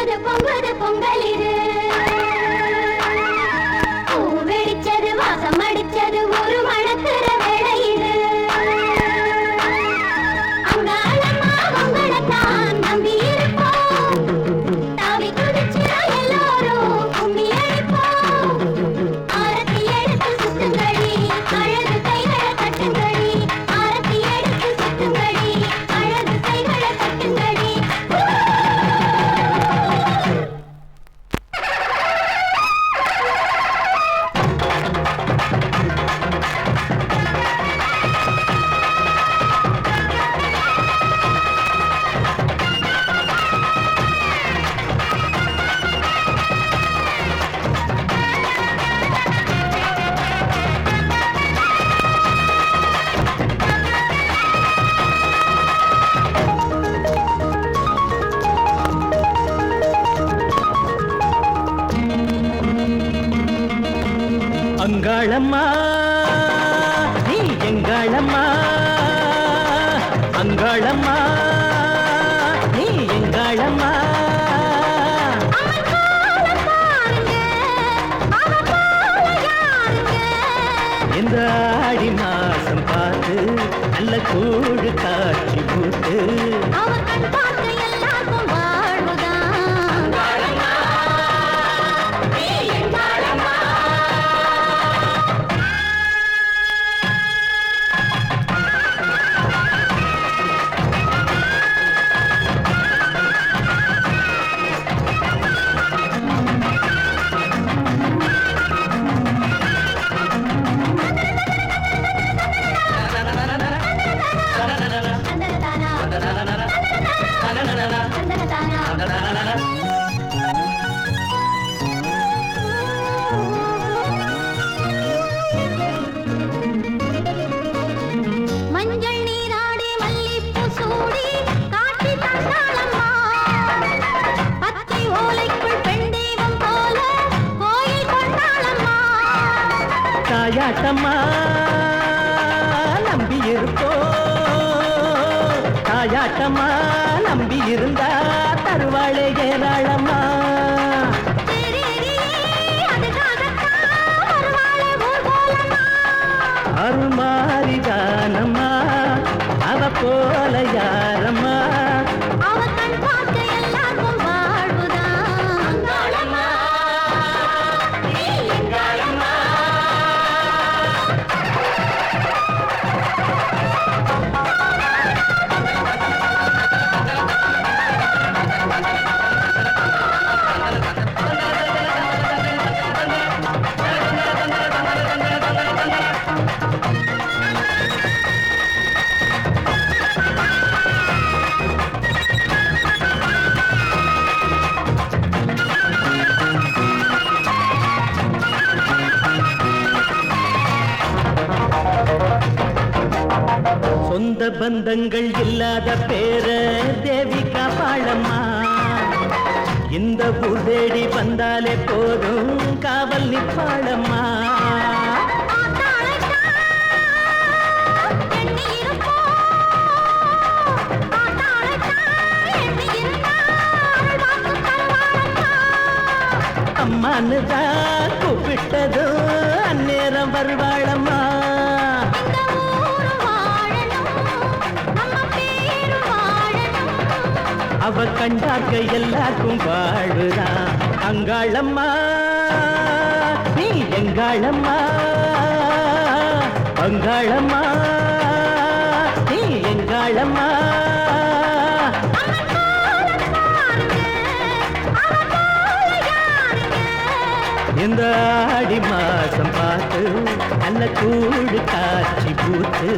பொங்குது பொங்குது பொங்கலிரு பூ வெடிச்சது வாசம் அடிச்சது ஒரு மணக்கிற வேளையிரு அங்காளம்மா உங்களைத்தான் நம்பி இருப்போம் தாவி குதிச்சு எல்லோரும் கும்மி அடிப்போம் ஆரத்தி எடுத்து சுத்துங்கடி அழகு கைகளை தட்டுங்கடி ஆரத்தி எடுத்து சுத்துங்கடி அழகு கைகளை தட்டுங்கடி அங்காளம்மா நீ எங்காளம்மா அங்காளம்மா நீ எங்காளம்மா இந்த ஆடி மாசம் பார்த்து நல்ல கூழு காட்சி போட்டு மஞ்சள் நீராடி மல்லிப்பூ சூடி காட்டி தந்தாளம்மா பச்சை ஓலைக்குள் பெண் தெய்வம் போல கோயில் கொண்டாளம்மா தாயாட்டம்மா நம்பி இருப்போ தாயாட்டம்மா நம்பி இருந்தா தருவாளே ஏராளம்மா அருள்மாரிதானம்மா அவ போல யாரம்மா அவ கண் பார்க்க எல்லாருக்கும் வாழ்வுதான் சொந்த பந்தங்கள் இல்லாத பேர தேவி காப்பாளம்மா இந்த ஊர் தேடி வந்தாலே போதும் காவல் நிற்பாளம்மா அம்மான்னு தான் கூப்பிட்டதும் அந்நேரம் வருவாளம்மா அவ கண்டாக்க எல்லாருக்கும் வாழுதான் அங்காளம்மா நீ எங்காளம்மா அங்காளம்மா நீ எங்காளம்மா இந்த ஆடி மாசம் பார்த்து நல்ல கூடு காட்சி பூத்து